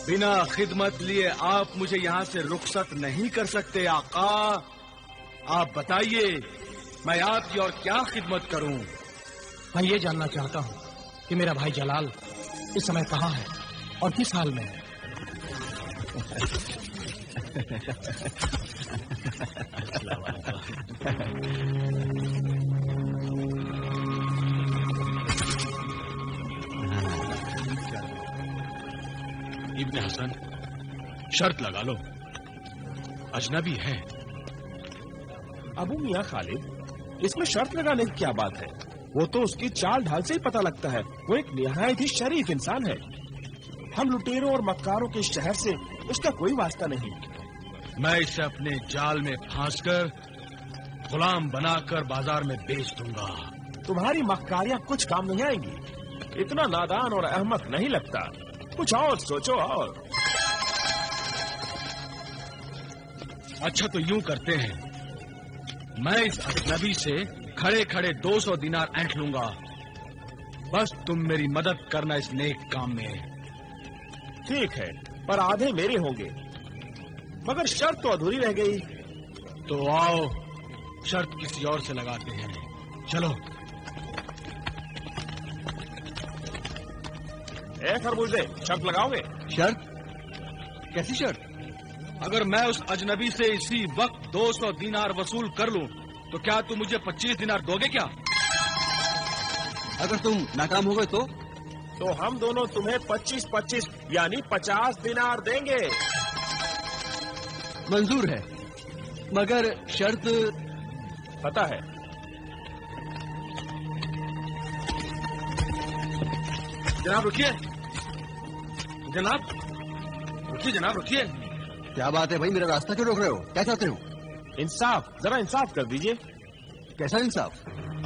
बिना खिदमत लिए आप मुझे यहाँ से रुखसत नहीं कर सकते आका। आप बताइए, मैं आपकी और क्या खिदमत करूं? मैं ये जानना चाहता हूँ कि मेरा भाई जलाल इस समय कहाँ है और किस हाल में है। इब्ने हसन, शर्त लगा लो, अजनबी है। अबू मियां खालिद, इसमें शर्त लगाने की क्या बात है? वो तो उसकी चाल ढाल से ही पता लगता है। वो एक निहायत ही शरीफ इंसान है। हम लुटेरों और मक्कारों के शहर से उसका कोई वास्ता नहीं। मैं इसे अपने जाल में फांसकर गुलाम बनाकर बाजार में बेच दूंगा। तुम्हारी मक्कारियां कुछ काम नहीं आएंगी। इतना नादान और अहमक नहीं लगता। कुछ और सोचो। और अच्छा तो यूं करते हैं, मैं इस अजनबी से खड़े खड़े 200 दिनार ऐंठ लूंगा। बस तुम मेरी मदद करना इस नेक काम में। ठीक है, पर आधे मेरे होंगे। मगर शर्त तो अधूरी रह गई। तो आओ, शर्त किसी और से लगाते हैं। चलो। ए खरबूजे, शर्त लगाओगे? शर्त? कैसी शर्त? अगर मैं उस अजनबी से इसी वक्त 200 दिनार वसूल कर लूं, तो क्या तुम मुझे 25 दिनार दोगे क्या? अगर तुम नाकाम हो गए तो हम दोनों तुम्हें 25-25 यानी 50 दिनार देंगे। मंजूर है, मगर शर्त? पता है। जनाब रुकिए, जनाब रुकिए, जनाब रुकिए। क्या बात है भाई, मेरा रास्ता क्यों रोक रहे हो? क्या चाहते हो? इंसाफ, जरा इंसाफ कर दीजिए। कैसा इंसाफ?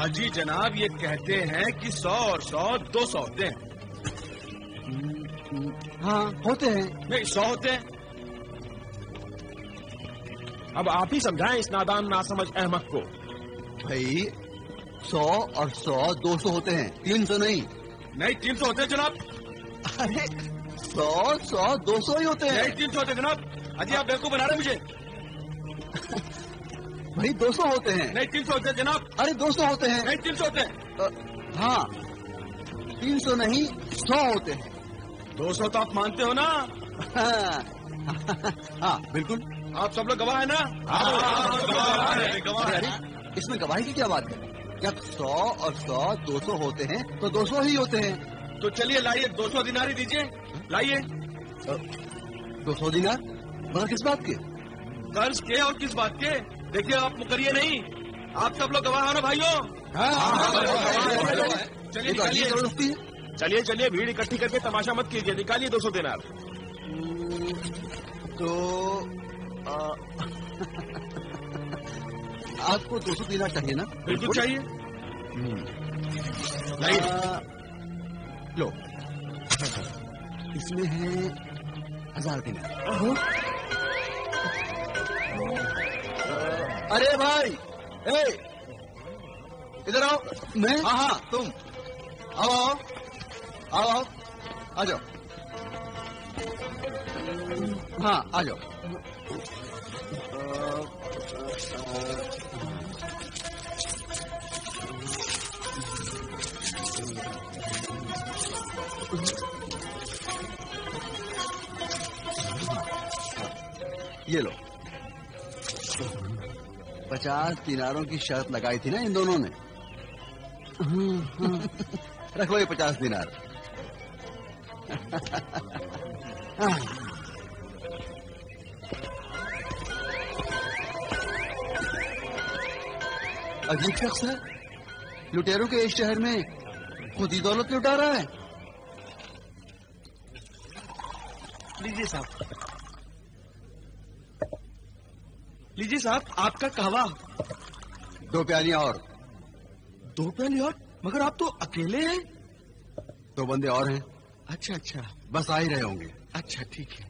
अजी जनाब, ये कहते हैं कि 100 और 100 200 होते हैं। हाँ होते हैं। नहीं, 100 होते हैं। अब आप ही समझाएं इस नादान नासमझ अहमक को। भाई 100 और 100 200 होते हैं, 300 नहीं। नहीं, 300 होते हैं जनाब। अरे 100 100 200 ही होते हैं। नहीं, 300 होते हैं जनाब। अजी आप बेवकूफ बना रहे मुझे। भाई 200 होते हैं। नहीं, 300 होते हैं जनाब। अरे 200 होते हैं। नहीं, 300 होते हैं। हाँ 300 नहीं 100 होते हैं। 200 तो आप मानते हो ना? हाँ बिल्कुल। आप सब लोग गवाह है ना? गवाह है। इसमें गवाही की क्या बात है? जब 100 और 100 200 होते हैं तो 200 ही होते हैं। तो चलिए लाइए, 200 दिनार ही दीजिए। लाइए। 200 दिनार? मगर किस बात के? कर्ज के और किस बात के? देखिए आप मुकरिए नहीं, आप सब लोग गवाह हो ना भाइयों? चलिए जबरदस्ती है। चलिए चलिए, भीड़ इकट्ठी करके तमाशा मत कीजिए। निकालिए 200 दिनार। तो आपको 200 दिनार चाहिए ना? बिल्कुल चाहिए। लो, इसमें है 1000 दिनार। अरे भाई, ए, इधर आओ। मैं? हाँ हाँ तुम आओ आओ आओ आओ, आ जाओ। हाँ आ जाओ। ये लो, 50 दिनारों की शर्त लगाई थी ना इन दोनों ने। रखो ये 50 दिनार। अजीब शख्स है, लुटेरों के इस शहर में खुद ही दौलत लुटा रहा है। लीजिए साहब, लीजिए साहब, आपका कहवा। 2 प्यालियां और। 2 प्याली और? मगर आप तो अकेले हैं। 2 बंदे और हैं। अच्छा अच्छा, बस आ ही रहे होंगे। अच्छा ठीक है।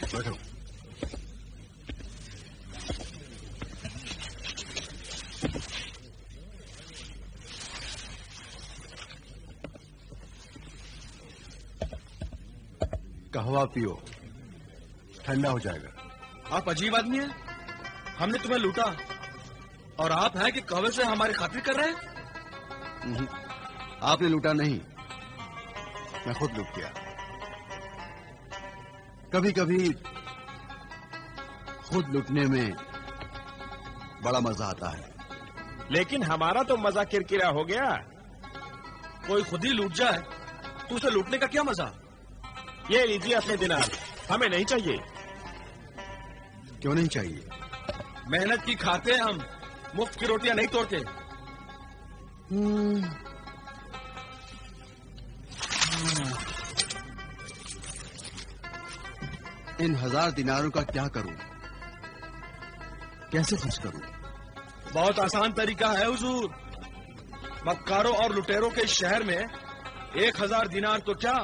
बैठो। हवा पियो, ठंडा हो जाएगा। आप अजीब आदमी हैं। हमने तुम्हें लूटा और आप हैं कि कहवे से हमारी खातिर कर रहे हैं। आपने लूटा नहीं, मैं खुद लूट गया। कभी कभी खुद लूटने में बड़ा मजा आता है। लेकिन हमारा तो मजा किरकिरा हो गया। कोई खुद ही लूट जाए तो उसे लूटने का क्या मजा। ये लीजिए अपने दिनार, हमें नहीं चाहिए। क्यों नहीं चाहिए? मेहनत की खाते हम, मुफ्त की रोटियां नहीं तोड़ते। इन 1000 दिनारों का क्या करूं? कैसे खर्च करूं? बहुत आसान तरीका है हुजूर। मक्कारों और लुटेरों के शहर में 1000 दिनार तो क्या,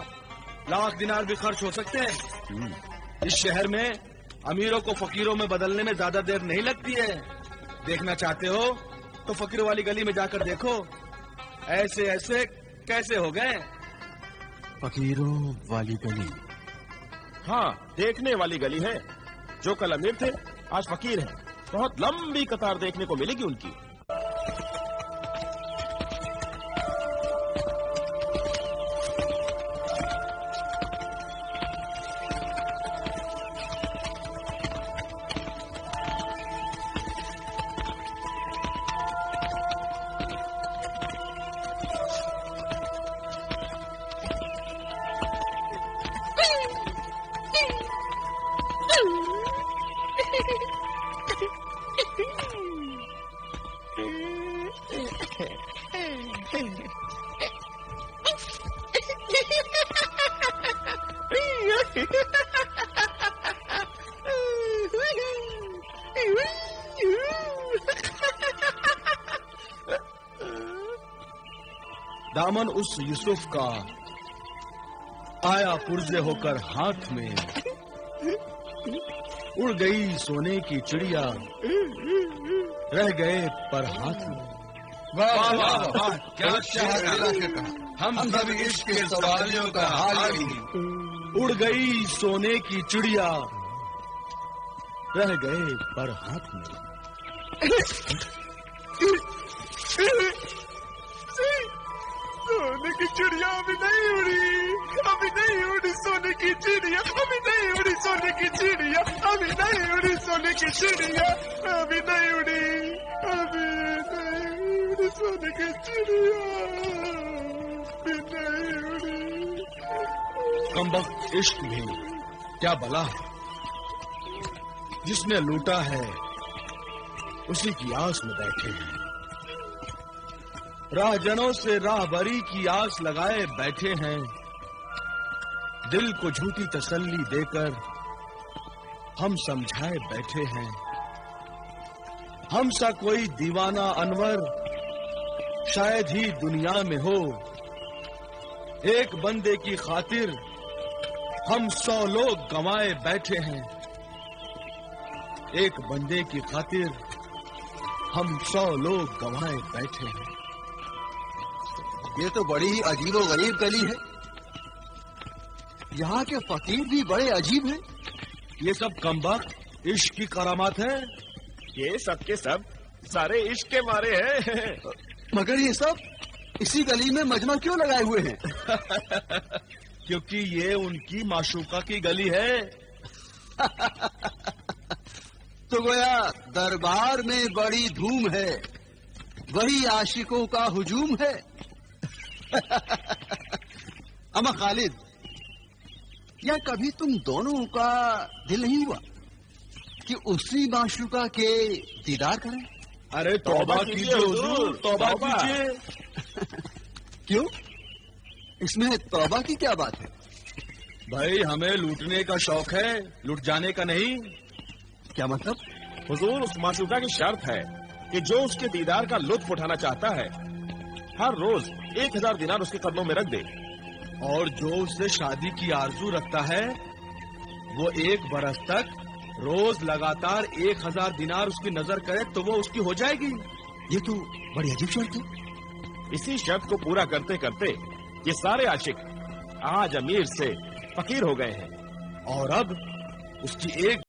लाख दिनार भी खर्च हो सकते हैं। इस शहर में अमीरों को फकीरों में बदलने में ज्यादा देर नहीं लगती है। देखना चाहते हो तो फकीरों वाली गली में जाकर देखो, ऐसे ऐसे कैसे हो गए। फकीरों वाली गली? हाँ, देखने वाली गली है। जो कल अमीर थे आज फकीर हैं। बहुत लंबी कतार देखने को मिलेगी उनकी। दामन उस यूसुफ का आया पुर्जे होकर हाथ में, उड़ गई सोने की चिड़िया, रह गए पर हाथ में। वाह वाह वाह, वाह, क्या शेर कहा। हम सभी इश्क के सवालियों का हाल ही। उड़ गई सोने की चिड़िया, रह गए पर हाथ में। सोने की चिड़िया अभी नहीं उड़ी, अभी नहीं उड़ी सोने की चिड़िया, अभी नहीं उड़ी सोने की चिड़िया, अभी नहीं उड़ी सोने की चिड़िया, अभी नहीं उड़ी, अभी नहीं उड़ी सोने की चिड़िया, अभी नहीं उड़ी। कमबख्त इश्क भी क्या भला है, जिसने लूटा है उसी की आस में बैठे हैं। राहजनों से राहबरी की आस लगाए बैठे हैं, दिल को झूठी तसल्ली देकर हम समझाए बैठे हैं। हम सा कोई दीवाना अनवर शायद ही दुनिया में हो, एक बंदे की खातिर हम 100 लोग गंवाए बैठे हैं। एक बंदे की खातिर हम 100 लोग गंवाए बैठे हैं। ये तो बड़ी ही अजीब और गरीब गली है। यहाँ के फकीर भी बड़े अजीब हैं। ये सब कमबख्त इश्क की करामात है। ये सब के सब सारे इश्क के मारे हैं। मगर ये सब इसी गली में मजमा क्यों लगाए हुए हैं? क्योंकि ये उनकी माशूका की गली है। तो गोया दरबार में बड़ी धूम है, वही आशिकों का हुजूम है। अमा खालिद, या कभी तुम दोनों का दिल नहीं हुआ कि उसी माशूका के दीदार करें? अरे तौबा कीजिए हुजूर, तौबा कीजिए। क्यों? इसमें तौबा की क्या बात है? भाई हमें लूटने का शौक है, लूट जाने का नहीं। क्या मतलब? हुजूर, उस माशूका की शर्त है कि जो उसके दीदार का लुत्फ उठाना चाहता है हर रोज 1000 दिनार उसके कदमों में रख दे, और जो उससे शादी की आरजू रखता है वो 1 बरस तक रोज लगातार 1000 दिनार उसकी नजर करे तो वो उसकी हो जाएगी। ये तो बड़ी अजीब शर्त है। इसी शर्त को पूरा करते करते ये सारे आशिक आज अमीर से फकीर हो गए हैं। और अब उसकी एक